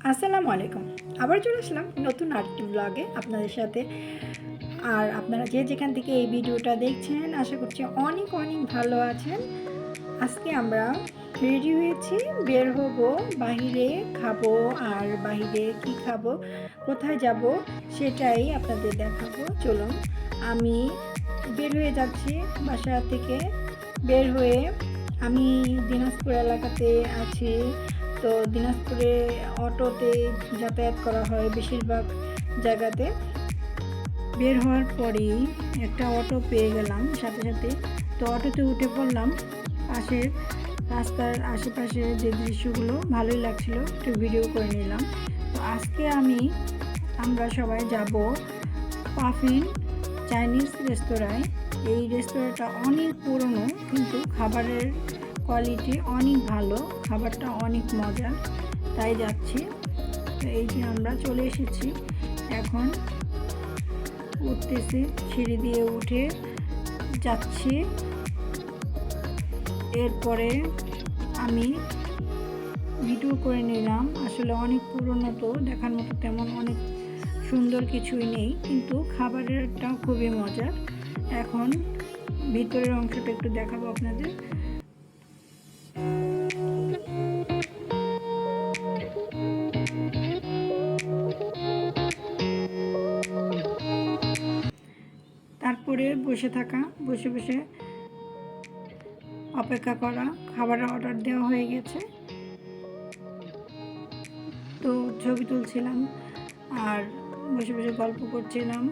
আসসালামু আলাইকুম। আবার চলে আসলাম নতুন আরেকটি ব্লগে আপনাদের সাথে। আর আপনারা যে যেখান থেকে এই ভিডিওটা দেখছেন আশা করছি অনেক অনেক ভালো আছেন। আজকে আমরা রেডি হয়েছি, বের হব, বাহিরে খাবো। আর বাহিরে কি খাবো, কোথায় যাব সেটাই আপনাদের দেখাবো। চলুন, আমি বের হয়ে যাচ্ছি বাসা থেকে। বের হয়ে আমি দিনাজপুর এলাকাতে আছি। তো দিনাজপুরে অটোতে যাতায়াত করা হয় বেশিরভাগ জায়গাতে। বের হওয়ার পরেই একটা অটো পেয়ে গেলাম সাথে সাথে। তো অটোতে উঠে পড়লাম। পাশের রাস্তার আশেপাশে যে দৃশ্যগুলো ভালোই লাগছিল, একটু ভিডিও করে নিলাম। তো আজকে আমরা সবাই যাব পাফিন চাইনিজ রেস্তোরাঁয়। এই রেস্তোরাঁটা অনেক পুরনো, কিন্তু খাবারের কোয়ালিটি অনেক ভালো, খাবারটা অনেক মজার, তাই যাচ্ছি। তো এই যে আমরা চলে এসেছি, এখন উঠতেছি, সিঁড়ি দিয়ে উঠে যাচ্ছি। এরপরে আমি ভিডিও করে নিলাম। আসলে অনেক পুরনো, তো দেখার মতো তেমন অনেক সুন্দর কিছুই নেই, কিন্তু খাবারেরটাও খুবই মজার। এখন ভিতরের অংশটা একটু দেখাবো আপনাদের। তারপরে বসে থাকা, বসে বসে অপেক্ষা করা। খাবারের অর্ডার দেওয়া হয়ে গেছে, তো ছবি তুলছিলাম আর বসে বসে গল্প করছিলাম,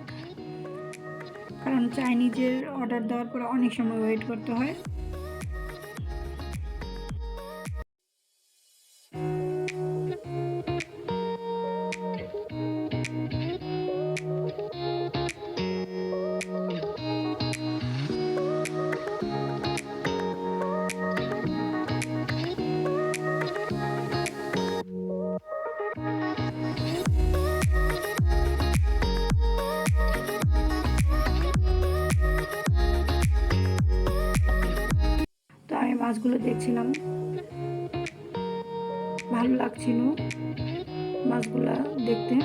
কারণ চাইনিজের অর্ডার দেওয়ার পরে অনেক সময় ওয়েট করতে হয়। তো আমি মাছগুলো দেখছিলাম, ভালো লাগছিল মাছগুলা দেখতে।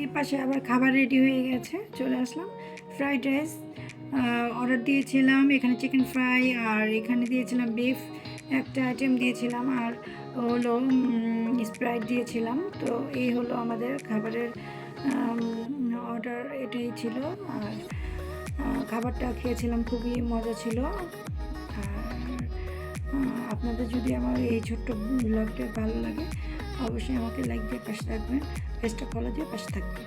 এই পাশে আবার খাবার রেডি হয়ে গেছে, চলে আসলাম। ফ্রাইড রাইস অর্ডার দিয়েছিলাম, এখানে চিকেন ফ্রাই, আর এখানে দিয়েছিলাম বিফ একটা আইটেম দিয়েছিলাম, আর হলো স্প্রাইট দিয়েছিলাম। তো এই হলো আমাদের খাবারের অর্ডার, এটাই ছিল। আর খাবারটা খেয়েছিলাম, খুবই মজা ছিল। আর আপনাদের যদি আমার এই ছোট্ট ব্লগটা ভালো লাগে, অবশ্যই আমাকে লাইক দিয়ে পাশে থাকবেন, পেজটা ফলো দিয়ে পাশে থাকবেন।